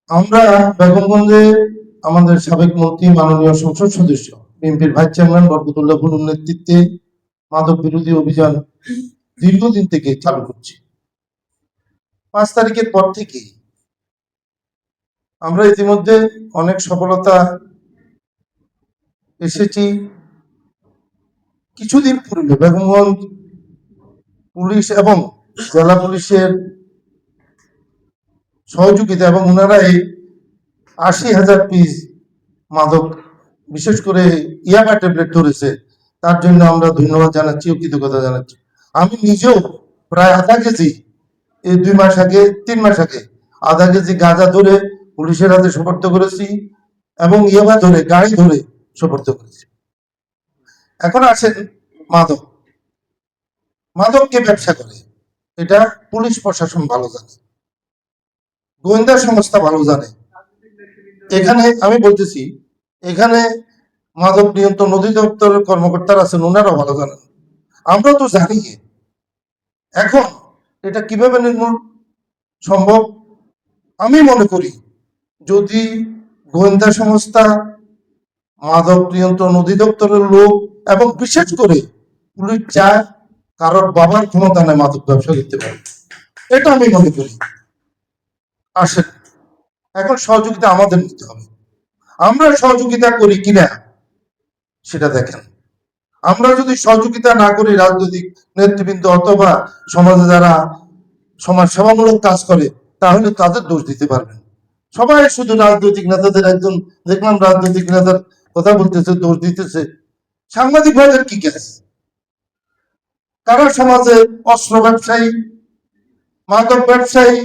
আমরা বেগমগঞ্জে আমাদের সাবেক মন্ত্রী মাননীয় সংসদ সদস্য বিএনপির ভাইস চেয়ারম্যান বরকতুল্লাহ বুলুর নেতৃত্বে মাদক বিরোধী অভিযান দীর্ঘদিন থেকে চালু করছি। 5 তারিখের পর থেকে আমরা ইতিমধ্যে অনেক সফলতা এসেছি। কিছুদিন পূর্বে বেগমগঞ্জ পুলিশ এবং জেলা পুলিশের সহযোগিতা এবং ওনারাই 80,000 পিস মাদক বিশেষ করে ইয়াবা ট্যাবলেট ধরেছে, তার জন্য আমরা ধন্যবাদ জানাচ্ছি ও কৃতজ্ঞতা জানাচ্ছি। আমি নিজেও প্রায় আধা কেজি এই 2 মাস আগে 3 মাস আগে আধা কেজি গাঁজা ধরে পুলিশের হাতে সোপর্দ করেছি এবং ইয়াবা ধরে গাড়ি ধরে সোপর্দ করেছি। এখন আসেন মাদক, মাদককে ব্যবসা করে এটা পুলিশ প্রশাসন ভালো জানে, গোয়েন্দা সংস্থা ভালো জানে। এখানে আমি বলতেছি, এখানে মাদক নিয়ন্ত্রণ অধিদপ্তরের কর্মকর্তারা আছেন, ওনারাও ভালো জানেন, আমরা তো জানি। এখন এটা কিভাবে নির্মূল সম্ভব? আমি মনে করি যদি গোয়েন্দা সংস্থা, মাদক নিয়ন্ত্রণ অধিদপ্তরের লোক এবং বিশেষ করে পুলিশ চায় কারোর বাবার ক্ষমতা নেই মাদক ব্যবসা করতে পারে, এটা আমি মনে করি। আসেন এখন সহযোগিতা আমাদের নিতে হবে, আমরা সহযোগিতা করি কিনা সেটা দেখেন। আমরা যদি সহযোগিতা না করি, রাজনৈতিক নেতৃবৃন্দ অথবা সমাজে যারা সমাজ সেবামূলক কাজ করে, তাহলে তাদের দোষ দিতে পারবেন। সবাই শুধু রাজনৈতিক নেতাদের, একজন দেখলাম রাজনৈতিক নেতার কথা বলতেছে, দোষ দিতেছে। সাংবাদিক ভাইদের কি কাজ? কারা সমাজে অস্ত্র ব্যবসায়ী, মাদক ব্যবসায়ী,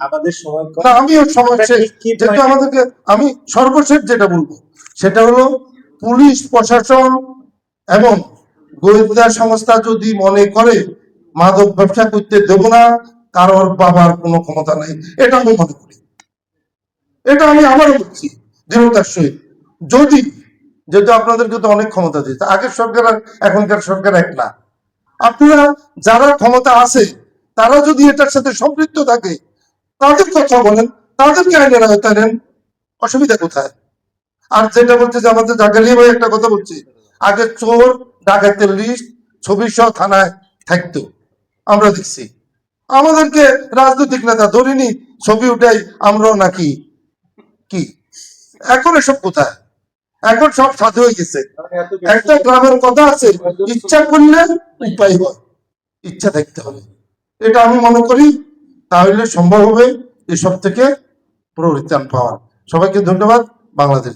আমাদের সময় আমিও সময় শেষ, যেহেতু আমাদেরকে আমি সর্বশেষ যেটা বলবো সেটা হলো পুলিশ প্রশাসন এবং গোয়েন্দা সংস্থা যদি মনে করে মাদক ব্যবসা করতে দেব না, কারোর বাবার কোনো ক্ষমতা নাই, এটা আমি মনে করি। এটা আমি আবারও বলছি দৃঢ়তার সহিত। যদি যেহেতু আপনাদেরকে তো অনেক ক্ষমতা দিতে, আগের সরকার আর এখনকার সরকার এক না, আপনারা যারা ক্ষমতা আছে তারা যদি এটার সাথে সম্পৃক্ত থাকে তাদের কথা বলেন, তাদেরকে আইনের আওতায় নেন, অসুবিধা কোথায়? আর যেটা বলছে যে আমাদের জাগালিয়া ভাই একটা কথা বলছে, আগে চোর ডাকাতের লিস্ট ছবি সহ থানায় থাকতো, আমরা দেখছি। আমাদেরকে রাজনৈতিক নেতা ধরিনি, ছবি উঠাই আমরাও নাকি কি? এখন এসব কোথায়? এখন সব সাধু হয়ে গেছে। একটা গ্রামের কথা আছে, ইচ্ছা করলে উপায় হয়, ইচ্ছা থাকতে হবে। এটা আমি মনে করি, তাহলে সম্ভব হবে এসব থেকে পরিত্রাণ পাওয়া। সবাইকে ধন্যবাদ। বাংলাদেশ।